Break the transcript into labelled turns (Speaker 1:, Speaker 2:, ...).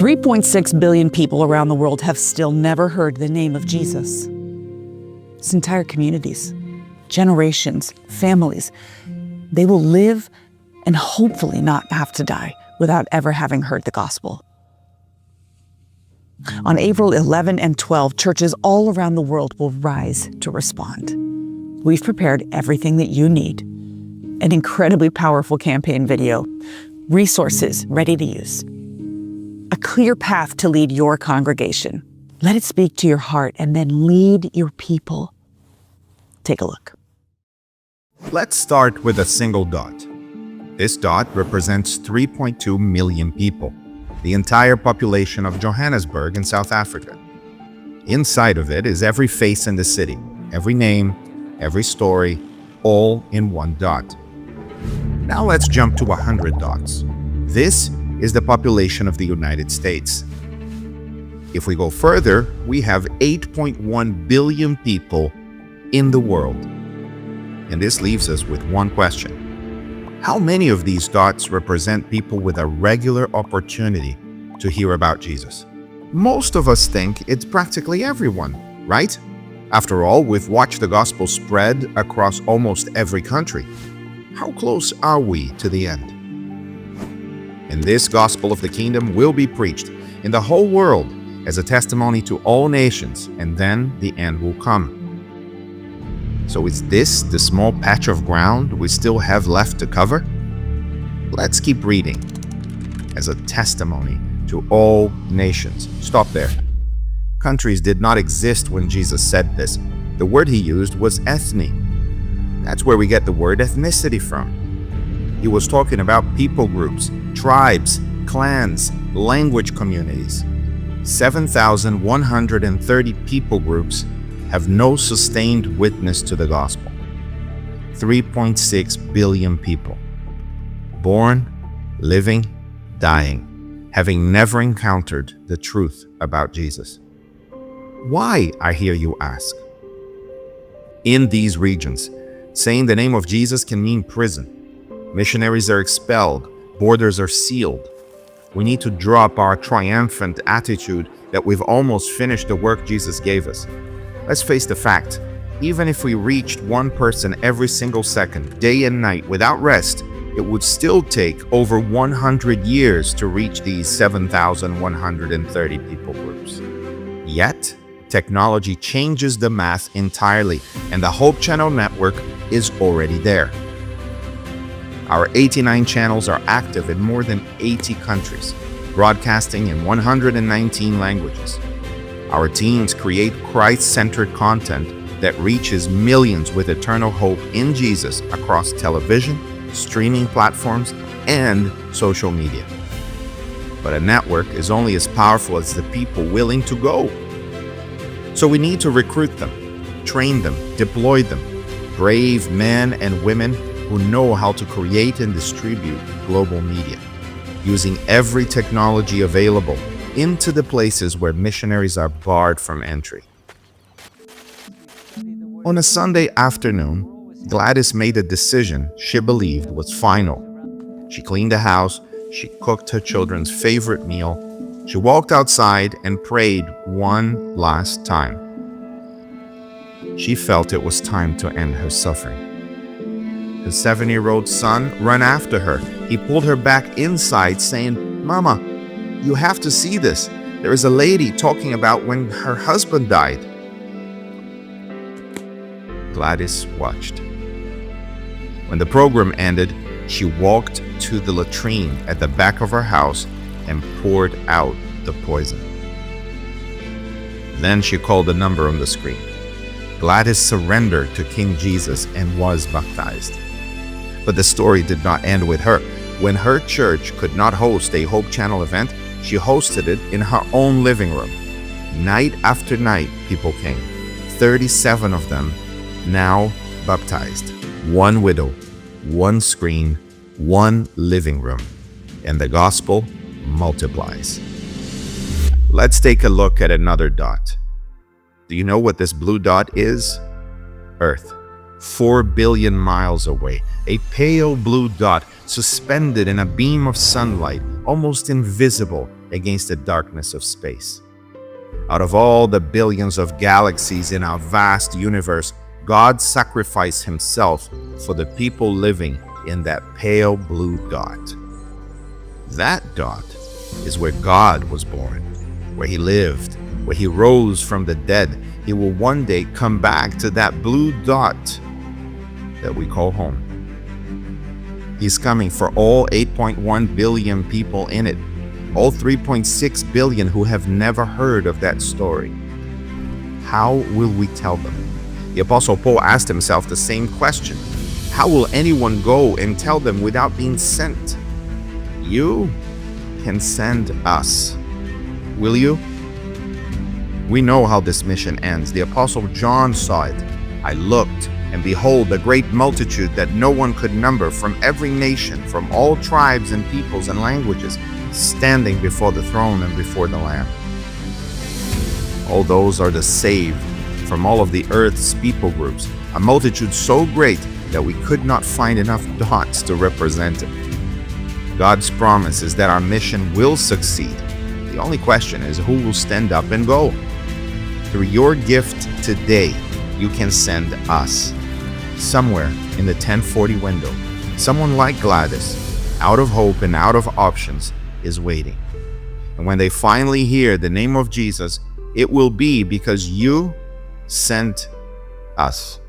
Speaker 1: 3.6 billion people around the world have still never heard the name of Jesus. It's entire communities, generations, families. They will live and hopefully not have to die without ever having heard the gospel. On April 11 and 12, churches all around the world will rise to respond. We've prepared everything that you need: an incredibly powerful campaign video, resources ready to use, a clear path to lead your congregation. Let it speak to your heart and then lead your people. Take a look.
Speaker 2: Let's start with a single dot. This dot represents 3.2 million people, the entire population of Johannesburg in South Africa. Inside of it is every face in the city, every name, every story, all in one dot. Now let's jump to 100 dots. This is the population of the United States. If we go further, we have 8.1 billion people in the world. And this leaves us with one question. How many of these dots represent people with a regular opportunity to hear about Jesus? Most of us think it's practically everyone, right? After all, we've watched the gospel spread across almost every country. How close are we to the end? And this gospel of the kingdom will be preached in the whole world as a testimony to all nations, and then the end will come. So is this the small patch of ground we still have left to cover? Let's keep reading. As a testimony to all nations. Stop there. Countries did not exist when Jesus said this. The word he used was ethne. That's where we get the word ethnicity from. He was talking about people groups, tribes, clans, language communities. 7,130 people groups have no sustained witness to the gospel. 3.6 billion people. Born, living, dying, having never encountered the truth about Jesus. Why, I hear you ask? In these regions, saying the name of Jesus can mean prison. Missionaries are expelled, borders are sealed. We need to drop our triumphant attitude that we've almost finished the work Jesus gave us. Let's face the fact, even if we reached one person every single second, day and night, without rest, it would still take over 100 years to reach these 7,130 people groups. Yet, technology changes the math entirely, and the Hope Channel network is already there. Our 89 channels are active in more than 80 countries, broadcasting in 119 languages. Our teams create Christ-centered content that reaches millions with eternal hope in Jesus across television, streaming platforms, and social media. But a network is only as powerful as the people willing to go. So we need to recruit them, train them, deploy them, brave men and women who know how to create and distribute global media, using every technology available into the places where missionaries are barred from entry. On a Sunday afternoon, Gladys made a decision she believed was final. She cleaned the house, she cooked her children's favorite meal, she walked outside and prayed one last time. She felt it was time to end her suffering. Her 7-year-old son ran after her. He pulled her back inside, saying, "Mama, you have to see this. There is a lady talking about when her husband died." Gladys watched. When the program ended, she walked to the latrine at the back of her house and poured out the poison. Then she called the number on the screen. Gladys surrendered to King Jesus and was baptized. But the story did not end with her. When her church could not host a Hope Channel event, she hosted it in her own living room. Night after night, people came. 37 of them now baptized. One widow, one screen, one living room, and the gospel multiplies. Let's take a look at another dot. Do you know what this blue dot is? Earth. 4 billion miles away, a pale blue dot suspended in a beam of sunlight, almost invisible against the darkness of space. Out of all the billions of galaxies in our vast universe, God sacrificed himself for the people living in that pale blue dot. That dot is where God was born, where he lived, where he rose from the dead. He will one day come back to that blue dot that we call home. He's coming for all 8.1 billion people in it, all 3.6 billion who have never heard of that story. How will we tell them? The Apostle Paul asked himself the same question. How will anyone go and tell them without being sent? You can send us. Will you? We know how this mission ends. The Apostle John saw it. I looked, and behold, a great multitude that no one could number, from every nation, from all tribes and peoples and languages, standing before the throne and before the Lamb. All those are the saved from all of the earth's people groups, a multitude so great that we could not find enough dots to represent it. God's promise is that our mission will succeed. The only question is who will stand up and go. Through your gift today, you can send us. Somewhere in the 1040 window, someone like Gladys, out of hope and out of options, is waiting. And when they finally hear the name of Jesus, it will be because you sent us.